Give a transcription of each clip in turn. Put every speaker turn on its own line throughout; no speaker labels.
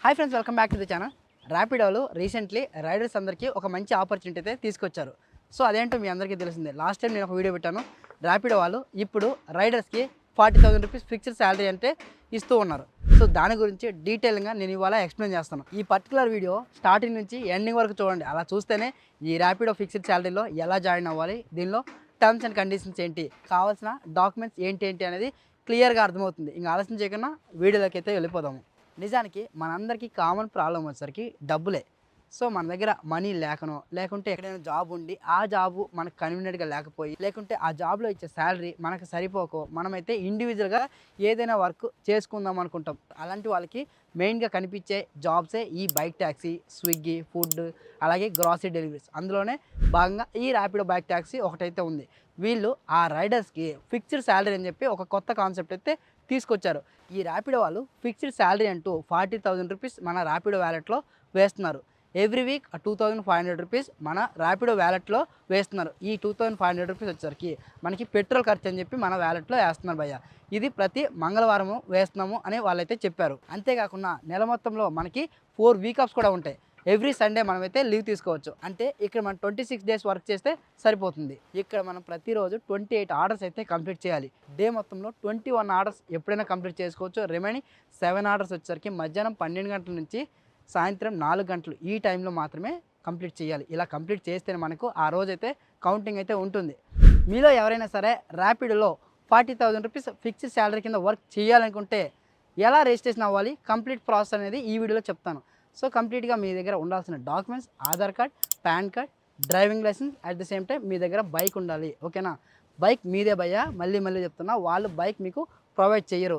Hi friends, welcome back to the channel. ర్యాపిడోలో recently riders అందరికీ ఒక మంచి ఆపర్చునిటీ అయితే తీసుకొచ్చారు. సో అదేంటో మీ అందరికీ తెలిసిందే. లాస్ట్ టైం నేను ఒక వీడియో పెట్టాను. ర్యాపిడో వాళ్ళు ఇప్పుడు రైడర్స్కి 40,000 రూపీస్ ఫిక్స్డ్ శాలరీ అంటే ఇస్తూ ఉన్నారు. సో దాని గురించి డీటెయిల్గా నేను ఇవాళ ఎక్స్ప్లెయిన్ చేస్తాను. ఈ పర్టికులర్ వీడియో స్టార్టింగ్ నుంచి ఎండింగ్ వరకు చూడండి. అలా చూస్తేనే ఈ ర్యాపిడో ఫిక్స్డ్ శాలరీలో ఎలా జాయిన్ అవ్వాలి, దీనిలో టర్మ్స్ అండ్ కండిషన్స్ ఏంటి, కావాల్సిన డాక్యుమెంట్స్ ఏంటి అనేది క్లియర్గా అర్థమవుతుంది. ఇంకా ఆలస్యం చేయకుండా వీడియోలోకి అయితే వెళ్ళిపోదాము. నిజానికి మనందరికీ కామన్ ప్రాబ్లం వచ్చేసరికి డబ్బులే. సో మన దగ్గర మనీ లేకుంటే ఎక్కడైనా జాబ్ ఉండి ఆ జాబు మనకు కన్వీనియంట్గా లేకపోయి, లేకుంటే ఆ జాబ్లో ఇచ్చే శాలరీ మనకు సరిపోకో మనమైతే ఇండివిజువల్గా ఏదైనా వర్క్ చేసుకుందాం అనుకుంటాం. అలాంటి వాళ్ళకి మెయిన్గా కనిపించే జాబ్సే ఈ బైక్ ట్యాక్సీ, స్విగ్గీ, ఫుడ్, అలాగే గ్రాసరీ డెలివరీస్. అందులోనే భాగంగా ఈ ర్యాపిడో బైక్ ట్యాక్సీ ఒకటైతే ఉంది. వీళ్ళు ఆ రైడర్స్కి ఫిక్స్డ్ శాలరీ అని చెప్పి ఒక కొత్త కాన్సెప్ట్ అయితే తీసుకొచ్చారు. ఈ ర్యాపిడో వాళ్ళు ఫిక్స్డ్ శాలరీ అంటూ 40,000 రూపీస్ మన ర్యాపిడో వ్యాలెట్లో వేస్తున్నారు. ఎవ్రీ వీక్ 2,500 రూపీస్ మన ర్యాపిడో వ్యాలెట్లో వేస్తున్నారు. ఈ 2,500 రూపీస్ వచ్చేసరికి మనకి పెట్రోల్ ఖర్చు అని చెప్పి మన వ్యాలెట్లో వేస్తున్నారు భయ్య. ఇది ప్రతి మంగళవారము వేస్తున్నాము అని వాళ్ళైతే చెప్పారు. అంతేకాకుండా నెల మొత్తంలో మనకి 4 వీక్ ఆఫ్స్ కూడా ఉంటాయి. ఎవ్రీ సండే మనమైతే లీవ్ తీసుకోవచ్చు. అంటే ఇక్కడ మనం 26 డేస్ వర్క్ చేస్తే సరిపోతుంది. ఇక్కడ మనం ప్రతిరోజు 28 ఆర్డర్స్ అయితే కంప్లీట్ చేయాలి. డే మొత్తంలో 21 ఆర్డర్స్ ఎప్పుడైనా కంప్లీట్ చేసుకోవచ్చు. రిమైనింగ్ 7 ఆర్డర్స్ వచ్చేసరికి మధ్యాహ్నం 12 గంటల నుంచి సాయంత్రం 4 గంటలు ఈ టైంలో మాత్రమే కంప్లీట్ చేయాలి. ఇలా కంప్లీట్ చేస్తేనే మనకు ఆ రోజైతే కౌంటింగ్ అయితే ఉంటుంది. మీలో ఎవరైనా సరే ర్యాపిడోలో 40,000 రూపీస్ ఫిక్స్డ్ శాలరీ కింద వర్క్ చేయాలనుకుంటే ఎలా రిజిస్ట్రేషన్ అవ్వాలి, కంప్లీట్ ప్రాసెస్ అనేది ఈ వీడియోలో చెప్తాను. సో కంప్లీట్గా మీ దగ్గర ఉండాల్సిన documents Aadhaar card, PAN card, driving licence, at the same time మీ దగ్గర బైక్ ఉండాలి. ఓకేనా? బైక్ మీదే భయ్యా, మళ్ళీ చెప్తున్నా, వాళ్ళు బైక్ మీకు ప్రొవైడ్ చేయరు.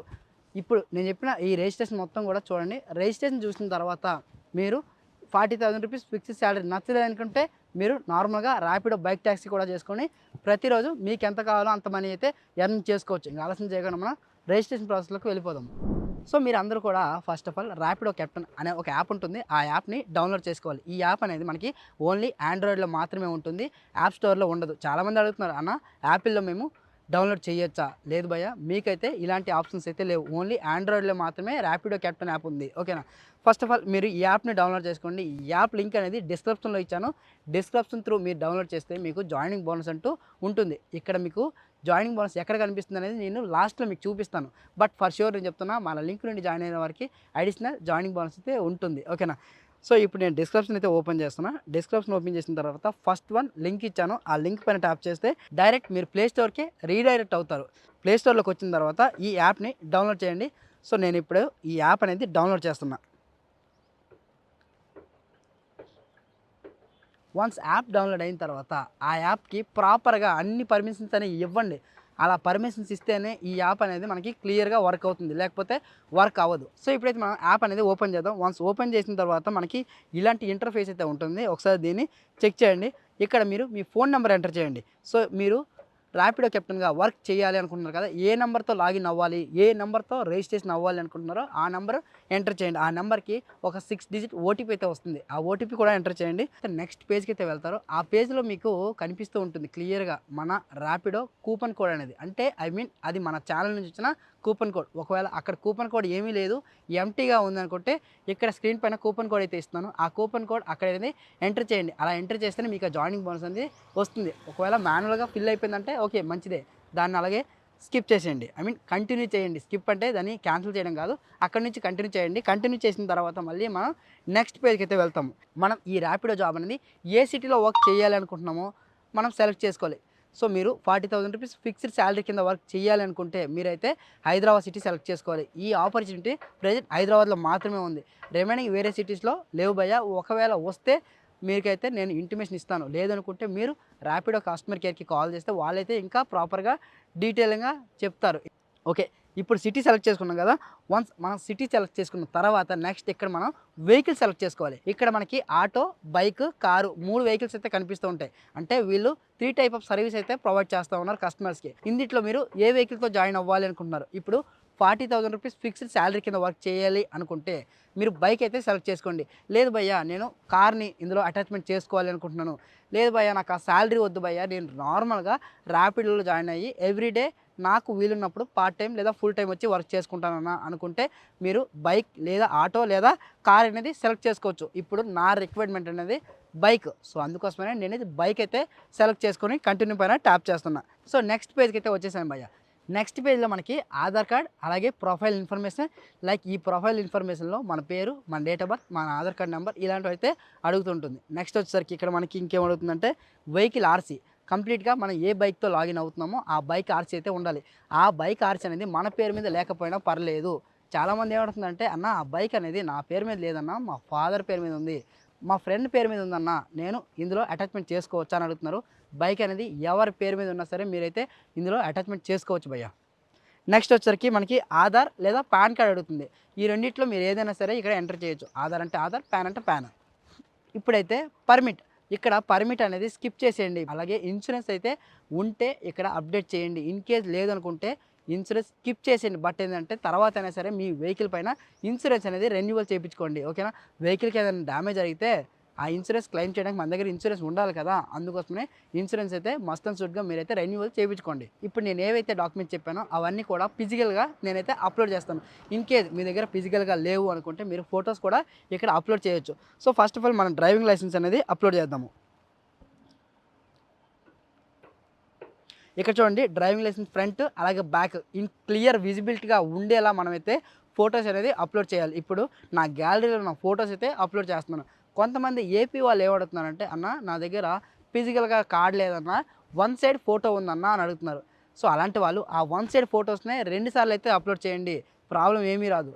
ఇప్పుడు నేను చెప్పిన ఈ రిజిస్ట్రేషన్ మొత్తం కూడా చూడండి. రిజిస్ట్రేషన్ చూసిన తర్వాత మీరు 40,000 రూపీస్ ఫిక్స్డ్ శాలరీ నచ్చలేదు అనుకుంటే మీరు నార్మల్గా ర్యాపిడో బైక్ ట్యాక్సీ కూడా చేసుకొని ప్రతిరోజు మీకు ఎంత కావాలో అంత మనీ అయితే ఎర్న్ చేసుకోవచ్చు. ఇంకా ఆలస్యం చేయకుండా మనం రిజిస్ట్రేషన్ ప్రాసెస్లోకి వెళ్ళిపోదాం. సో మీరు అందరూ కూడా first of all Rapido captain అనే ఒక యాప్ ఉంటుంది. ఆ యాప్ని డౌన్లోడ్ చేసుకోవాలి. ఈ యాప్ అనేది మనకి ఓన్లీ ఆండ్రాయిడ్లో మాత్రమే ఉంటుంది, యాప్ స్టోర్లో ఉండదు. చాలామంది అడుగుతున్నారు, అన్న యాపిల్లో మేము డౌన్లోడ్ చేయొచ్చా? లేదు భయ్య, మీకైతే ఇలాంటి ఆప్షన్స్ అయితే లేవు. ఓన్లీ ఆండ్రాయిడ్లో మాత్రమే ర్యాపిడో కెప్టెన్ యాప్ ఉంది. ఓకేనా? ఫస్ట్ ఆఫ్ ఆల్ మీరు ఈ యాప్ని డౌన్లోడ్ చేసుకోండి. ఈ యాప్ లింక్ అనేది డిస్క్రిప్షన్లో ఇచ్చాను. డిస్క్రిప్షన్ త్రూ మీరు డౌన్లోడ్ చేస్తే మీకు జాయినింగ్ బోనస్ అంటూ ఉంటుంది. ఇక్కడ మీకు జాయినింగ్ బోనస్ ఎక్కడ కనిపిస్తుంది అనేది నేను లాస్ట్లో మీకు చూపిస్తాను. బట్ ఫర్ ష్యూర్ నేను చెప్తున్నా, మన లింక్ నుండి జాయిన్ అయిన వారికి అడిషనల్ జాయినింగ్ బోనస్ అయితే ఉంటుంది. ఓకేనా? సో ఇప్పుడు నేను డిస్క్రిప్షన్ అయితే ఓపెన్ చేస్తున్నా. డిస్క్రిప్షన్ ఓపెన్ చేసిన తర్వాత ఫస్ట్ వన్ లింక్ ఇచ్చాను. ఆ లింక్ పైన ట్యాప్ చేస్తే డైరెక్ట్ మీరు ప్లే స్టోర్కి రీడైరెక్ట్ అవుతారు. ప్లే స్టోర్లోకి వచ్చిన తర్వాత ఈ యాప్ని డౌన్లోడ్ చేయండి. సో నేను ఇప్పుడు ఈ యాప్ అనేది డౌన్లోడ్ చేస్తున్నా. వన్స్ యాప్ డౌన్లోడ్ అయిన తర్వాత ఆ యాప్కి ప్రాపర్గా అన్ని పర్మిషన్స్ అనేవి ఇవ్వండి. అలా పర్మిషన్స్ ఇస్తేనే ఈ యాప్ అనేది మనకి క్లియర్గా వర్క్ అవుతుంది, లేకపోతే వర్క్ అవ్వదు. సో ఇప్పుడైతే మనం యాప్ అనేది ఓపెన్ చేద్దాం. వన్స్ ఓపెన్ చేసిన తర్వాత మనకి ఇలాంటి ఇంటర్ఫేస్ అయితే ఉంటుంది. ఒకసారి దీన్ని చెక్ చేయండి. ఇక్కడ మీరు మీ ఫోన్ నెంబర్ ఎంటర్ చేయండి. సో మీరు ర్యాపిడో కెప్టెన్గా వర్క్ చేయాలి అనుకుంటున్నారు కదా, ఏ నెంబర్తో లాగిన్ అవ్వాలి, ఏ నెంబర్తో రిజిస్ట్రేషన్ అవ్వాలి అనుకుంటున్నారో ఆ నెంబర్ ఎంటర్ చేయండి. ఆ నెంబర్కి ఒక 6 డిజిట్ ఓటీపీ అయితే వస్తుంది. ఆ ఓటీపీ కూడా ఎంటర్ చేయండి. నెక్స్ట్ పేజ్కి అయితే వెళ్తారు. ఆ పేజ్లో మీకు కనిపిస్తూ ఉంటుంది క్లియర్గా మన ర్యాపిడో కూపన్ కోడ్ అనేది. అంటే అది మన ఛానల్ నుంచి వచ్చిన కూపన్ కోడ్. ఒకవేళ అక్కడ కూపన్ కోడ్ ఏమీ లేదు, ఎంటీగా ఉందనుకుంటే ఇక్కడ స్క్రీన్ పైన కూపన్ కోడ్ అయితే ఇస్తున్నాను. ఆ కూపన్ కోడ్ అక్కడ అనేది ఎంటర్ చేయండి. అలా ఎంటర్ చేస్తేనే మీకు జాయినింగ్ బోనస్ అనేది వస్తుంది. ఒకవేళ మాన్యువల్గా ఫిల్ అయిపోయిందంటే ఓకే, మంచిదే, దాన్ని అలాగే స్కిప్ చేసేయండి. కంటిన్యూ చేయండి. స్కిప్ అంటే దాన్ని క్యాన్సిల్ చేయడం కాదు, అక్కడి నుంచి కంటిన్యూ చేయండి. కంటిన్యూ చేసిన తర్వాత మళ్ళీ మనం నెక్స్ట్ పేజ్కి అయితే వెళ్తాము. మనం ఈ ర్యాపిడో జాబ్ అనేది ఏ సిటీలో వర్క్ చేయాలి అనుకుంటున్నామో మనం సెలెక్ట్ చేసుకోవాలి. సో మీరు 40,000 రూపీస్ ఫిక్స్డ్ శాలరీ కింద వర్క్ చేయాలి అనుకుంటే మీరైతే హైదరాబాద్ సిటీ సెలెక్ట్ చేసుకోవాలి. ఈ ఆపర్చునిటీ ప్రెజెంట్ హైదరాబాద్లో మాత్రమే ఉంది. రిమైనింగ్ వేరే సిటీస్లో లేవు భయ్య. ఒకవేళ వస్తే మీకైతే నేను ఇంటిమేషన్ ఇస్తాను. లేదనుకుంటే మీరు ర్యాపిడో కస్టమర్ కేర్కి కాల్ చేస్తే వాళ్ళైతే ఇంకా ప్రాపర్గా డీటెయిల్గా చెప్తారు. ఓకే, ఇప్పుడు సిటీ సెలెక్ట్ చేసుకున్నాం కదా. వన్స్ మనం సిటీ సెలెక్ట్ చేసుకున్న తర్వాత నెక్స్ట్ ఇక్కడ మనం వెహికల్ సెలెక్ట్ చేసుకోవాలి. ఇక్కడ మనకి ఆటో, బైక్, కారు 3 వెహికల్స్ అయితే కనిపిస్తూ ఉంటాయి. అంటే వీళ్ళు 3 టైప్ ఆఫ్ సర్వీస్ అయితే ప్రొవైడ్ చేస్తూ ఉన్నారు కస్టమర్స్కి. ఇందులో మీరు ఏ వెహికల్తో జాయిన్ అవ్వాలి అనుకుంటున్నారు? ఇప్పుడు 40,000 రూపీస్ ఫిక్స్డ్ శాలరీ కింద వర్క్ చేయాలి అనుకుంటే మీరు బైక్ అయితే సెలెక్ట్ చేసుకోండి. లేదు భయ్యా, నేను కార్ని ఇందులో అటాచ్మెంట్ చేసుకోవాలి అనుకుంటున్నాను. లేదు భయ్యా, నాకు ఆ శాలరీ వద్దు భయ్యా, నేను నార్మల్గా ర్యాపిడోలో జాయిన్ అయ్యి ఎవ్రీడే నాకు వీలున్నప్పుడు పార్ట్ టైం లేదా ఫుల్ టైం వచ్చి వర్క్ చేసుకుంటానన్నా అనుకుంటే మీరు బైక్ లేదా ఆటో లేదా కార్ అనేది సెలెక్ట్ చేసుకోవచ్చు. ఇప్పుడు నా రిక్వైర్మెంట్ అనేది బైక్. సో అందుకోసమనే నేనైతే బైక్ అయితే సెలెక్ట్ చేసుకొని కంటిన్యూ పైన ట్యాప్ చేస్తున్నా. సో నెక్స్ట్ పేజ్కి అయితే వచ్చేసాను భయ్య. నెక్స్ట్ పేజ్లో మనకి ఆధార్ కార్డ్ అలాగే ప్రొఫైల్ ఇన్ఫర్మేషన్, లైక్ ఈ ప్రొఫైల్ ఇన్ఫర్మేషన్లో మన పేరు, మన డేట్ ఆఫ్ బర్త్, మన ఆధార్ కార్డ్ నెంబర్ ఇలాంటివి అయితే అడుగుతుంటుంది. నెక్స్ట్ వచ్చేసరికి ఇక్కడ మనకి ఇంకేం అడుగుతుందంటే వెహికల్ ఆర్సీ. కంప్లీట్గా మనం ఏ బైక్తో లాగిన్ అవుతున్నామో ఆ బైక్ ఆర్సీ అయితే ఉండాలి. ఆ బైక్ ఆర్సీ అనేది మన పేరు మీద లేకపోయినా పర్లేదు. చాలామంది ఏమవుతుందంటే అన్న ఆ బైక్ అనేది నా పేరు మీద లేదన్నా, మా ఫాదర్ పేరు మీద ఉంది, మా ఫ్రెండ్ పేరు మీద ఉందన్న, నేను ఇందులో అటాచ్మెంట్ చేసుకోవచ్చా అని అడుగుతున్నారు. బైక్ అనేది ఎవరి పేరు మీద ఉన్నా సరే మీరైతే ఇందులో అటాచ్మెంట్ చేసుకోవచ్చు భయ్య. నెక్స్ట్ వచ్చరికి మనకి ఆధార్ లేదా పాన్ కార్డ్ అడుగుతుంది. ఈ రెండిట్లో మీరు ఏదైనా సరే ఇక్కడ ఎంటర్ చేయొచ్చు. ఆధార్ అంటే ఆధార్, పాన్ అంటే పాన్. ఇప్పుడైతే పర్మిట్, ఇక్కడ పర్మిట్ అనేది స్కిప్ చేసేయండి. అలాగే ఇన్సూరెన్స్ అయితే ఉంటే ఇక్కడ అప్డేట్ చేయండి. ఇన్ కేస్ లేదనుకుంటే ఇన్సూరెన్స్ స్కిప్ చేసేయండి. బట్ ఏంటంటే తర్వాత అయినా సరే మీ వెహికల్ పైన ఇన్సూరెన్స్ అనేది రెన్యువల్ చేయించుకోండి. ఓకేనా? వెహికల్కి ఏదైనా డ్యామేజ్ అయితే ఆ ఇన్సూరెన్స్ క్లెయిమ్ చేయడానికి మన దగ్గర ఇన్సూరెన్స్ ఉండాలి కదా, అందుకోసమే ఇన్సూరెన్స్ అయితే మస్ట్ అండ్ షుడ్గా మీరైతే రెన్యువల్ చేయించుకోండి. ఇప్పుడు నేను ఏవైతే డాక్యుమెంట్స్ చెప్పానో అవన్నీ కూడా ఫిజికల్గా నేనైతే అప్లోడ్ చేస్తాను. ఇన్ కేస్ మీ దగ్గర ఫిజికల్గా లేవు అనుకుంటే మీరు ఫొటోస్ కూడా ఇక్కడ అప్లోడ్ చేయొచ్చు. సో ఫస్ట్ ఆఫ్ ఆల్ మనం డ్రైవింగ్ లైసెన్స్ అనేది అప్లోడ్ చేద్దాము. ఇక్కడ చూడండి, డ్రైవింగ్ లైసెన్స్ ఫ్రంట్ అలాగే బ్యాక్ ఇన్ క్లియర్ విజిబిలిటీగా ఉండేలా మనమైతే ఫొటోస్ అనేది అప్లోడ్ చేయాలి. ఇప్పుడు నా గ్యాలరీలో నా ఫొటోస్ అయితే అప్లోడ్ చేస్తున్నాను. కొంతమంది ఏపీ వాళ్ళు ఏమడుగుతున్నారంటే అన్న నా దగ్గర ఫిజికల్గా కార్డ్ లేదన్నా, వన్ సైడ్ ఫోటో ఉందన్నా అని అడుగుతున్నారు. సో అలాంటి వాళ్ళు ఆ వన్ సైడ్ ఫొటోస్నే 2 సార్లు అయితే అప్లోడ్ చేయండి, ప్రాబ్లం ఏమీ రాదు.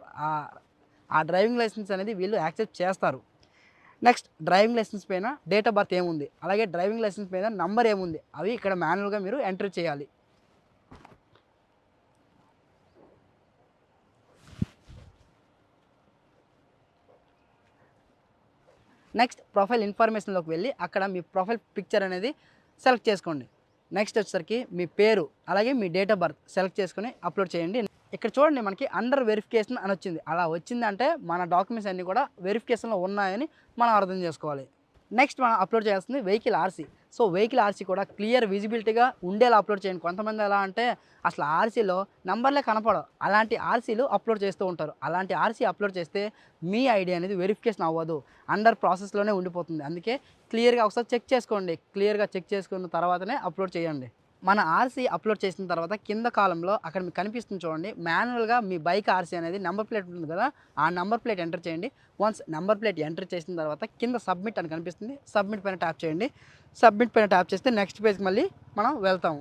ఆ డ్రైవింగ్ లైసెన్స్ అనేది వీళ్ళు యాక్సెప్ట్ చేస్తారు. నెక్స్ట్ డ్రైవింగ్ లైసెన్స్ పైన డేట్ ఆఫ్ బర్త్ ఏముంది, అలాగే డ్రైవింగ్ లైసెన్స్ పైన నంబర్ ఏముంది, అవి ఇక్కడ మాన్యువల్గా మీరు ఎంటర్ చేయాలి. నెక్స్ట్ ప్రొఫైల్ ఇన్ఫర్మేషన్లోకి వెళ్ళి అక్కడ మీ ప్రొఫైల్ పిక్చర్ అనేది సెలెక్ట్ చేసుకోండి. నెక్స్ట్ వచ్చేసరికి మీ పేరు అలాగే మీ డేట్ ఆఫ్ బర్త్ సెలెక్ట్ చేసుకొని అప్లోడ్ చేయండి. ఇక్కడ చూడండి మనకి అండర్ వెరిఫికేషన్ అని వచ్చింది. అలా వచ్చిందంటే మన డాక్యుమెంట్స్ అన్నీ కూడా వెరిఫికేషన్లో ఉన్నాయని మనం అర్థం చేసుకోవాలి. నెక్స్ట్ మనం అప్లోడ్ చేయాల్సింది vehicle RC. So vehicle RC కూడా క్లియర్ విజిబిలిటీగా ఉండేలా అప్లోడ్ చేయండి. కొంతమంది ఎలా అంటే అసలు ఆర్సీలో నంబర్లే కనపడవు, అలాంటి ఆర్సీలు అప్లోడ్ చేస్తూ ఉంటారు. అలాంటి ఆర్సీ అప్లోడ్ చేస్తే మీ ఐడి అనేది వెరిఫికేషన్ అవ్వదు, అండర్ ప్రాసెస్లోనే ఉండిపోతుంది. అందుకే క్లియర్గా ఒకసారి చెక్ చేసుకోండి. క్లియర్గా చెక్ చేసుకున్న తర్వాతనే అప్లోడ్ చేయండి. మన ఆర్సీ అప్లోడ్ చేసిన తర్వాత కింద కాలంలో అక్కడ మీకు కనిపిస్తుంది చూడండి, మాన్యువల్గా మీ బైక్ ఆర్సీ అనేది నెంబర్ ప్లేట్ ఉంటుంది కదా, ఆ నెంబర్ ప్లేట్ ఎంటర్ చేయండి. వన్స్ నెంబర్ ప్లేట్ ఎంటర్ చేసిన తర్వాత కింద సబ్మిట్ అని కనిపిస్తుంది, సబ్మిట్ పైన ట్యాప్ చేయండి. సబ్మిట్ పైన ట్యాప్ చేస్తే నెక్స్ట్ పేజ్కి మళ్ళీ మనం వెళ్తాము.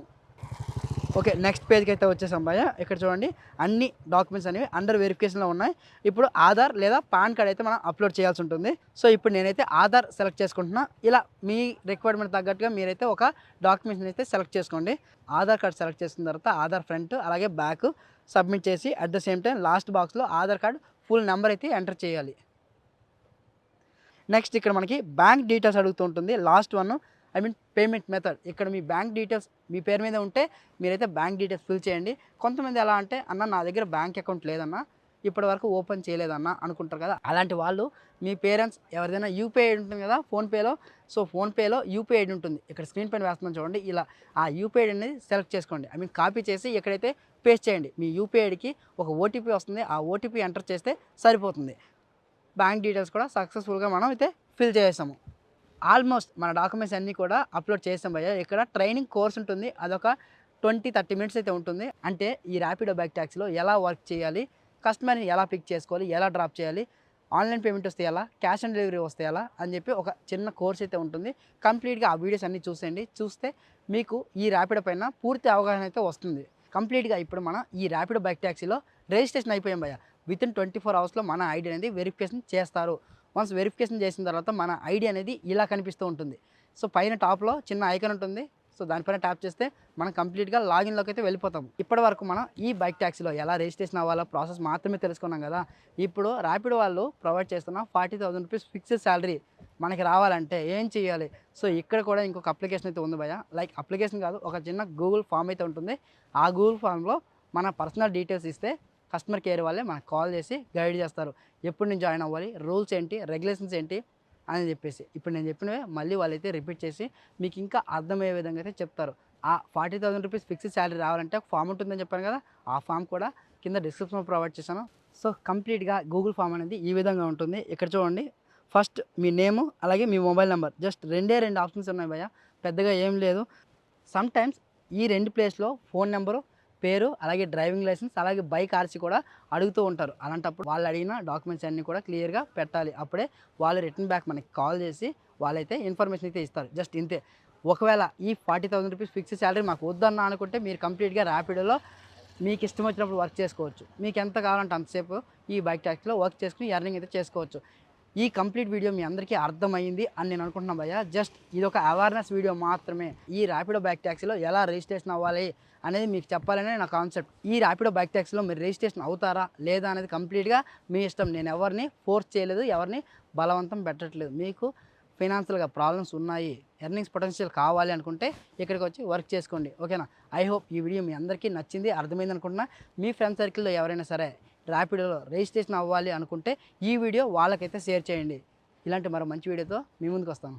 ఓకే, నెక్స్ట్ పేజ్కి అయితే వచ్చేసాం భయ్య. ఇక్కడ చూడండి అన్ని డాక్యుమెంట్స్ అనేవి అండర్ వెరిఫికేషన్లో ఉన్నాయి. ఇప్పుడు ఆధార్ లేదా పాన్ కార్డ్ అయితే మనం అప్లోడ్ చేయాల్సి ఉంటుంది. సో ఇప్పుడు నేనైతే ఆధార్ సెలెక్ట్ చేసుకుంటున్నా. ఇలా మీ రిక్వైర్మెంట్ తగ్గట్టుగా మీరైతే ఒక డాక్యుమెంట్స్ అయితే సెలెక్ట్ చేసుకోండి. ఆధార్ కార్డ్ సెలెక్ట్ చేసిన తర్వాత ఆధార్ ఫ్రంట్ అలాగే బ్యాక్ సబ్మిట్ చేసి at the same time last బాక్స్లో ఆధార్ కార్డ్ ఫుల్ నెంబర్ అయితే ఎంటర్ చేయాలి. నెక్స్ట్ ఇక్కడ మనకి బ్యాంక్ డీటెయిల్స్ అడుగుతూ ఉంటుంది. Last one payment method. ఇక్కడ మీ బ్యాంక్ డీటెయిల్స్ మీ పేరు మీద ఉంటే మీరైతే బ్యాంక్ డీటెయిల్స్ ఫిల్ చేయండి. కొంతమంది ఎలా అంటే అన్న నా దగ్గర బ్యాంక్ అకౌంట్ లేదన్న, ఇప్పటి వరకు ఓపెన్ చేయలేదన్న అనుకుంటారు కదా, అలాంటి వాళ్ళు మీ పేరెంట్స్ ఎవరిదైనా యూపీఐ ఐడి ఉంటుంది కదా ఫోన్పేలో, సో ఫోన్పేలో యూపీఐ ఐడి ఉంటుంది. ఇక్కడ స్క్రీన్ పైన వేస్తున్నాం చూడండి, ఇలా ఆ యూపీఐ ఐడి అనేది సెలెక్ట్ చేసుకోండి. కాపీ చేసి ఎక్కడైతే పేస్ట్ చేయండి. మీ యూపీఐ ఐడికి ఒక ఓటీపీ వస్తుంది, ఆ ఓటీపీ ఎంటర్ చేస్తే సరిపోతుంది. బ్యాంక్ డీటెయిల్స్ కూడా సక్సెస్ఫుల్గా మనం అయితే ఫిల్ చేసాము. ఆల్మోస్ట్ మన డాక్యుమెంట్స్ అన్నీ కూడా అప్లోడ్ చేసాం భయ్య. ఇక్కడ ట్రైనింగ్ కోర్స్ ఉంటుంది, అదొక 20-30 మినిట్స్ అయితే ఉంటుంది. అంటే ఈ ర్యాపిడో బైక్ ట్యాక్సీలో ఎలా వర్క్ చేయాలి, కస్టమర్ని ఎలా పిక్ చేసుకోవాలి, ఎలా డ్రాప్ చేయాలి, ఆన్లైన్ పేమెంట్ వస్తే ఎలా, క్యాష్ ఆన్ డెలివరీ వస్తే ఎలా అని చెప్పి ఒక చిన్న కోర్స్ అయితే ఉంటుంది. కంప్లీట్గా ఆ వీడియోస్ అన్నీ చూసేయండి. చూస్తే మీకు ఈ ర్యాపిడో పైన పూర్తి అవగాహన అయితే వస్తుంది. కంప్లీట్గా ఇప్పుడు మనం ఈ ర్యాపిడో బైక్ ట్యాక్సీలో రిజిస్ట్రేషన్ అయిపోయాం భయ్య. వితిన్ 24 అవర్స్లో మన ఐడి అనేది వెరిఫికేషన్ చేస్తారు. వన్స్ వెరిఫికేషన్ చేసిన తర్వాత మన ఐడి అనేది ఇలా కనిపిస్తూ ఉంటుంది. సో పైన టాప్లో చిన్న ఐకాన్ ఉంటుంది, సో దానిపైన ట్యాప్ చేస్తే మనం కంప్లీట్గా లాగిన్లోకి అయితే వెళ్ళిపోతాం. ఇప్పటి వరకు మనం ఈ బైక్ ట్యాక్సీలో ఎలా రిజిస్ట్రేషన్ అవ్వాలో ప్రాసెస్ మాత్రమే తెలుసుకున్నాం కదా. ఇప్పుడు ర్యాపిడో వాళ్ళు ప్రొవైడ్ చేస్తున్న 40,000 రూపీస్ ఫిక్స్డ్ శాలరీ మనకి రావాలంటే ఏం చేయాలి? సో ఇక్కడ కూడా ఇంకొక అప్లికేషన్ అయితే ఉంది భయ్య. లైక్ అప్లికేషన్ కాదు, ఒక చిన్న గూగుల్ ఫామ్ అయితే ఉంటుంది. ఆ గూగుల్ ఫామ్లో మన పర్సనల్ డీటెయిల్స్ ఇస్తే కస్టమర్ కేర్ వాళ్ళే మనకు కాల్ చేసి గైడ్ చేస్తారు. ఎప్పుడు నేను జాయిన్ అవ్వాలి, రూల్స్ ఏంటి, రెగ్యులేషన్స్ ఏంటి అని చెప్పేసి. ఇప్పుడు నేను చెప్పినవే మళ్ళీ వాళ్ళైతే రిపీట్ చేసి మీకు ఇంకా అర్థమయ్యే విధంగా అయితే చెప్తారు. ఆ 40,000 రూపీస్ ఫిక్స్డ్ శాలరీ రావాలంటే ఒక ఫామ్ ఉంటుందని చెప్పాను కదా, ఆ ఫామ్ కూడా కింద డిస్క్రిప్షన్లో ప్రొవైడ్ చేశాను. సో కంప్లీట్గా గూగుల్ ఫామ్ అనేది ఈ విధంగా ఉంటుంది. ఇక్కడ చూడండి, ఫస్ట్ మీ నేము అలాగే మీ మొబైల్ నెంబర్, జస్ట్ రెండు ఆప్షన్స్ ఉన్నాయి భయ్య, పెద్దగా ఏం లేదు. సమ్ టైమ్స్ ఈ రెండు ప్లేస్లో ఫోన్ నెంబరు, పేరు, అలాగే డ్రైవింగ్ లైసెన్స్, అలాగే బైక్ ఆర్సీ కూడా అడుగుతూ ఉంటారు. అలాంటప్పుడు వాళ్ళు అడిగిన డాక్యుమెంట్స్ అన్నీ కూడా క్లియర్గా పెట్టాలి. అప్పుడే వాళ్ళు రిటర్న్ బ్యాక్ మనకి కాల్ చేసి వాళ్ళైతే ఇన్ఫర్మేషన్ అయితే ఇస్తారు. జస్ట్ ఇంతే. ఒకవేళ ఈ 40,000 రూపీస్ ఫిక్స్డ్ శాలరీ మాకు వద్దన్నా అనుకుంటే మీరు కంప్లీట్గా ర్యాపిడోలో మీకు ఇష్టం వచ్చినప్పుడు వర్క్ చేసుకోవచ్చు. మీకు ఎంత కావాలంటే అంతసేపు ఈ బైక్ ట్యాక్సీలో వర్క్ చేసుకుని ఎర్నింగ్ అయితే చేసుకోవచ్చు. ఈ కంప్లీట్ వీడియో మీ అందరికీ అర్థమైంది అని నేను అనుకుంటున్నాను భయ్య. జస్ట్ ఇది ఒక అవేర్నెస్ వీడియో మాత్రమే. ఈ ర్యాపిడో బైక్ ట్యాక్సీలో ఎలా రిజిస్ట్రేషన్ అవ్వాలి అనేది మీకు చెప్పాలనే నా కాన్సెప్ట్. ఈ ర్యాపిడో బైక్ ట్యాక్సీలో మీరు రిజిస్ట్రేషన్ అవుతారా లేదా అనేది కంప్లీట్గా మీ ఇష్టం. నేను ఎవరిని ఫోర్స్ చేయలేదు, ఎవరిని బలవంతం పెట్టట్లేదు. మీకు ఫైనాన్షియల్గా ప్రాబ్లమ్స్ ఉన్నాయి, ఎర్నింగ్స్ పొటెన్షియల్ కావాలి అనుకుంటే ఇక్కడికి వచ్చి వర్క్ చేసుకోండి. ఓకేనా? ఐ హోప్ ఈ వీడియో మీ అందరికీ నచ్చింది, అర్థమైంది అనుకుంటున్నా. మీ ఫ్రెండ్ సర్కిల్లో ఎవరైనా సరే ర్యాపిడోలో రిజిస్ట్రేషన్ అవ్వాలి అనుకుంటే ఈ వీడియో వాళ్ళకైతే షేర్ చేయండి. ఇలాంటి మరో మంచి వీడియోతో మీ ముందుకు వస్తాను.